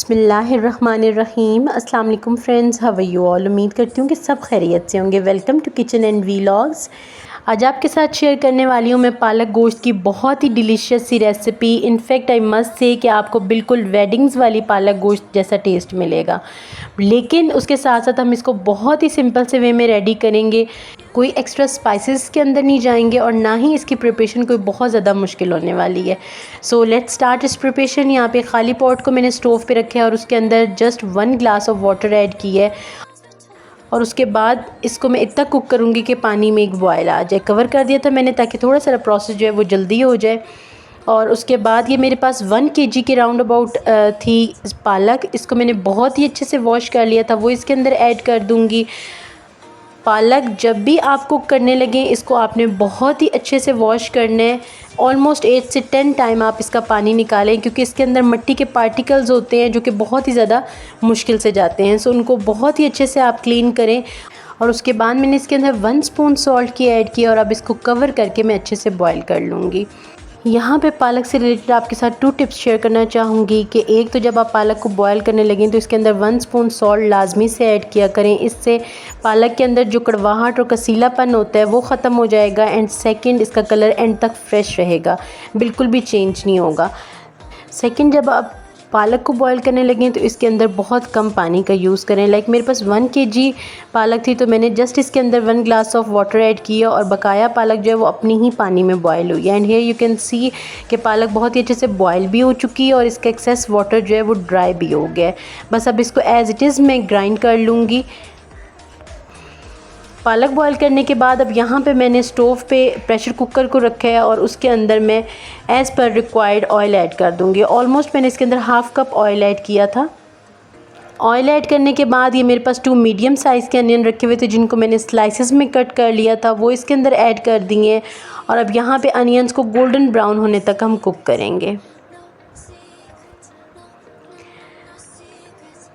बिस्मिल्लाहिर्रहमानिर्रहीम। अस्सलाम वालेकुम friends, how are you all. उम्मीद करती हूँ कि सब खैरियत से होंगे। Welcome to kitchen and vlogs. आज आपके साथ शेयर करने वाली हूँ मैं पालक गोश्त की बहुत ही डिलीशियस सी recipe. In fact I must say कि आपको बिल्कुल वेडिंग्स वाली पालक गोश्त जैसा टेस्ट मिलेगा, लेकिन उसके साथ साथ हम इसको बहुत ही सिंपल से वे में रेडी करेंगे। कोई एक्स्ट्रा स्पाइसेस के अंदर नहीं जाएंगे और ना ही इसकी प्रिपरेशन कोई बहुत ज़्यादा मुश्किल होने वाली है। सो लेट्स स्टार्ट इस प्रिपरेशन। यहाँ पे खाली पॉट को मैंने स्टोव पे रखा है और उसके अंदर just 1 glass of water add की है और उसके बाद इसको मैं इतना कुक करूँगी कि पानी में एक बॉयल आ जाए। कवर कर दिया था मैंने ताकि थोड़ा सा प्रोसेस जो है वो जल्दी हो जाए। और उसके बाद ये मेरे पास 1 kg के राउंड अबाउट थी पालक। इसको मैंने बहुत ही अच्छे से वॉश कर लिया था, वो इसके अंदर ऐड कर दूँगी। पालक जब भी आप कुक करने लगें इसको आपने बहुत ही अच्छे से वॉश करना है। ऑलमोस्ट 8 से 10 टाइम आप इसका पानी निकालें, क्योंकि इसके अंदर मिट्टी के पार्टिकल्स होते हैं जो कि बहुत ही ज़्यादा मुश्किल से जाते हैं। सो उनको बहुत ही अच्छे से आप क्लीन करें। और उसके बाद मैंने इसके अंदर 1 स्पून सॉल्ट की ऐड किया और अब इसको कवर करके मैं अच्छे से बॉयल कर लूँगी। यहाँ पे पालक से रिलेटेड आपके साथ 2 टिप्स शेयर करना चाहूँगी कि एक तो जब आप पालक को बॉयल करने लगें तो इसके अंदर 1 स्पून सॉल्ट लाजमी से ऐड किया करें। इससे पालक के अंदर जो कड़वाहट और कसीलापन होता है वो ख़त्म हो जाएगा। एंड सेकंड, इसका कलर एंड तक फ्रेश रहेगा, बिल्कुल भी चेंज नहीं होगा। सेकंड, जब आप पालक को बॉयल करने लगें तो इसके अंदर बहुत कम पानी का यूज़ करें। लाइक मेरे पास 1 kg पालक थी तो मैंने जस्ट इसके अंदर 1 ग्लास ऑफ वाटर ऐड किया और बकाया पालक जो है वो अपनी ही पानी में बॉयल हुई है। And here you can see कि पालक बहुत ही अच्छे से बॉयल भी हो चुकी है और इसका एक्सेस वाटर जो है वो ड्राई भी हो गया है। बस अब इसको एज़ इट इज़ मैं ग्राइंड कर लूँगी। पालक बॉईल करने के बाद अब यहाँ पे मैंने स्टोव पे प्रेशर कुकर को रखा है और उसके अंदर मैं as per required oil add कर दूँगी। ऑलमोस्ट मैंने इसके अंदर हाफ़ कप ऑयल ऐड किया था। ऑयल ऐड करने के बाद ये मेरे पास 2 मीडियम साइज़ के अनियन रखे हुए थे जिनको मैंने स्लाइसेस में कट कर लिया था, वो इसके अंदर ऐड कर दिए। और अब यहाँ पे अनियंस को गोल्डन ब्राउन होने तक हम कुक करेंगे।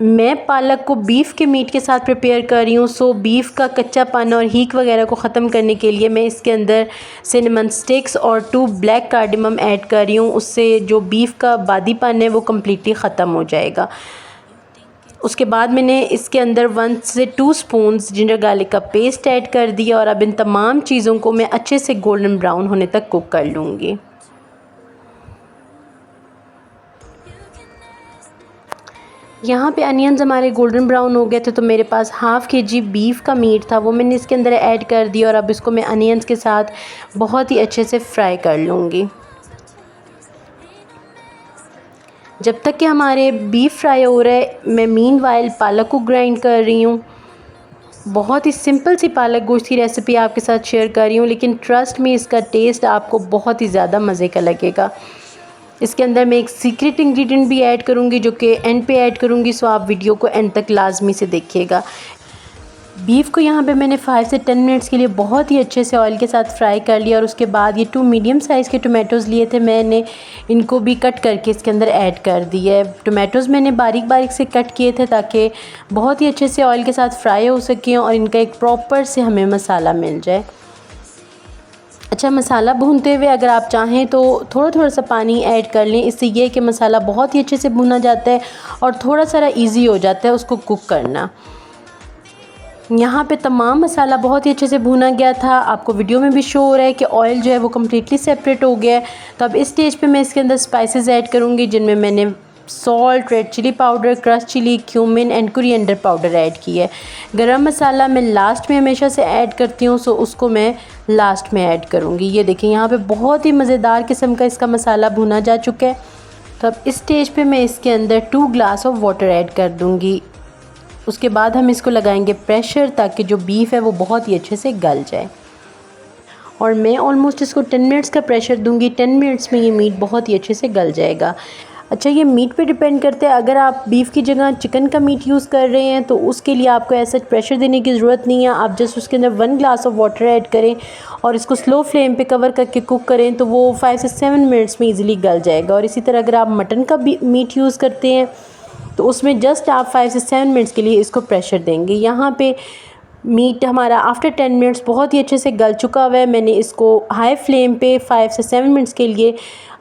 मैं पालक को बीफ के मीट के साथ प्रिपेयर कर रही हूँ। सो बीफ का कच्चापन और हीक वगैरह को ख़त्म करने के लिए मैं इसके अंदर सिनेमन स्टिक्स और 2 ब्लैक कार्डिमम ऐड कर रही हूँ। उससे जो बीफ का बादीपन है वो कम्प्लीटली ख़त्म हो जाएगा। उसके बाद मैंने इसके अंदर 1 से 2 स्पून्स जिंजर गार्लिक का पेस्ट ऐड कर दिया और अब इन तमाम चीज़ों को मैं अच्छे से गोल्डन ब्राउन होने तक कुक कर लूँगी। यहाँ पे अनियंस हमारे गोल्डन ब्राउन हो गए थे तो मेरे पास हाफ़ kg बीफ का मीट था, वो मैंने इसके अंदर ऐड कर दिया और अब इसको मैं अनियंस के साथ बहुत ही अच्छे से फ्राई कर लूँगी जब तक कि हमारे बीफ फ्राई हो रहा है। मैं मीनवाइल पालक को ग्राइंड कर रही हूँ। बहुत ही सिंपल सी पालक गोश्त की रेसिपी आपके साथ शेयर कर रही हूँ, लेकिन ट्रस्ट मी इसका टेस्ट आपको बहुत ही ज़्यादा मज़े का लगेगा। इसके अंदर मैं एक सीक्रेट इंग्रेडिएंट भी ऐड करूँगी जो कि एंड पे ऐड करूँगी, सो आप वीडियो को एंड तक लाजमी से देखिएगा। बीफ को यहाँ पे मैंने 5 से 10 मिनट्स के लिए बहुत ही अच्छे से ऑयल के साथ फ्राई कर लिया और उसके बाद ये 2 मीडियम साइज़ के टोमेटोज़ लिए थे, मैंने इनको भी कट करके इसके अंदर ऐड कर दिया है। टोमेटोज़ मैंने बारीक बारीक से कट किए थे ताकि बहुत ही अच्छे से ऑयल के साथ फ्राई हो सकें और इनका एक प्रॉपर से हमें मसाला मिल जाए। अच्छा, मसाला भूनते हुए अगर आप चाहें तो थोड़ा थोड़ा सा पानी ऐड कर लें। इससे ये कि मसाला बहुत ही अच्छे से भुना जाता है और थोड़ा सा इजी हो जाता है उसको कुक करना। यहाँ पे तमाम मसाला बहुत ही अच्छे से भुना गया था। आपको वीडियो में भी शो हो रहा है कि ऑयल जो है वो कम्प्लीटली सेपरेट हो गया है। तो अब इस स्टेज पे मैं इसके अंदर स्पाइसेस ऐड करूँगी जिनमें मैंने salt, red chilli powder, crush chilli, cumin and coriander powder add की है। गरम मसाला मैं लास्ट में हमेशा से ऐड करती हूँ, सो उसको मैं लास्ट में ऐड करूँगी। ये देखिए यहाँ पे बहुत ही मज़ेदार किस्म का इसका मसाला भुना जा चुका है। तो अब इस स्टेज पे मैं इसके अंदर 2 ग्लास ऑफ वाटर ऐड कर दूँगी। उसके बाद हम इसको लगाएंगे प्रेशर ताकि जो बीफ है वो बहुत ही अच्छे से गल जाए। और मैं ऑलमोस्ट इसको 10 मिनट्स का प्रेशर दूँगी। 10 मिनट्स में ये मीट बहुत ही अच्छे से गल जाएगा। अच्छा, ये मीट पे डिपेंड करता है। अगर आप बीफ की जगह चिकन का मीट यूज़ कर रहे हैं तो उसके लिए आपको ऐसा प्रेशर देने की ज़रूरत नहीं है। आप जस्ट उसके अंदर 1 ग्लास ऑफ वाटर ऐड करें और इसको स्लो फ्लेम पे कवर करके कुक करें तो वो 5 से 7 मिनट्स में इजीली गल जाएगा। और इसी तरह अगर आप मटन का भी मीट यूज़ करते हैं तो उसमें जस्ट आप 5 से 7 मिनट्स के लिए इसको प्रेशर देंगे। यहाँ पे मीट हमारा आफ्टर 10 मिनट्स बहुत ही अच्छे से गल चुका हुआ है। मैंने इसको हाई फ्लेम पे 5 से 7 मिनट्स के लिए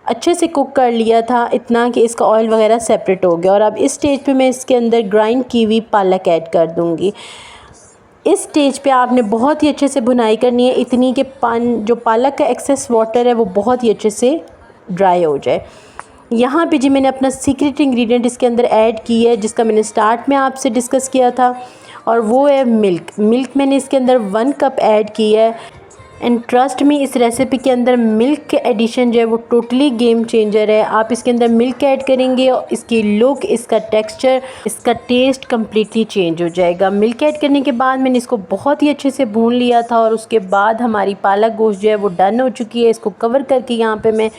अच्छे से कुक कर लिया था, इतना कि इसका ऑयल वगैरह सेपरेट हो गया। और अब इस स्टेज पे मैं इसके अंदर ग्राइंड की हुई पालक ऐड कर दूँगी। इस स्टेज पे आपने बहुत ही अच्छे से भुनाई करनी है, इतनी कि जो पालक का एक्सेस वाटर है वो बहुत ही अच्छे से ड्राई हो जाए। यहाँ पे जी मैंने अपना सीक्रेट इंग्रेडिएंट इसके अंदर ऐड की है, जिसका मैंने स्टार्ट में आपसे डिस्कस किया था, और वो है मिल्क मैंने इसके अंदर 1 कप ऐड की है। एंड ट्रस्ट मी, इस रेसिपी के अंदर मिल्क के एडिशन जो है वो टोटली गेम चेंजर है। आप इसके अंदर मिल्क ऐड करेंगे और इसकी लुक, इसका टेक्सचर, इसका टेस्ट कम्प्लीटली चेंज हो जाएगा। मिल्क ऐड करने के बाद मैंने इसको बहुत ही अच्छे से भून लिया था, और उसके बाद हमारी पालक गोश्त जो है वो डन हो चुकी है। इसको कवर करके यहाँ पे मैं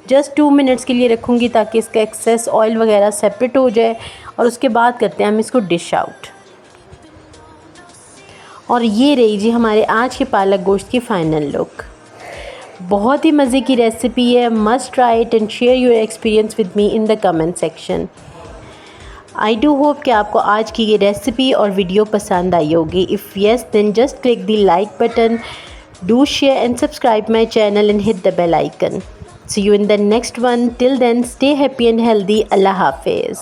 जस्ट 2 मिनट्स के लिए रखूँगी, ताकि इसका एक्सेस ऑयल वगैरह सेपरेट हो जाए। और उसके बाद करते हैं हम इसको डिश आउट। और ये रही जी हमारे आज के पालक गोश्त की फ़ाइनल लुक। बहुत ही मज़े की रेसिपी है, must try it and share your experience with me in the comment section. I do hope कि आपको आज की ये रेसिपी और वीडियो पसंद आई होगी। If yes then just click the like button, do share and subscribe my channel and hit the bell icon. See you in the next one. Till then, stay happy and healthy. Allah Hafiz.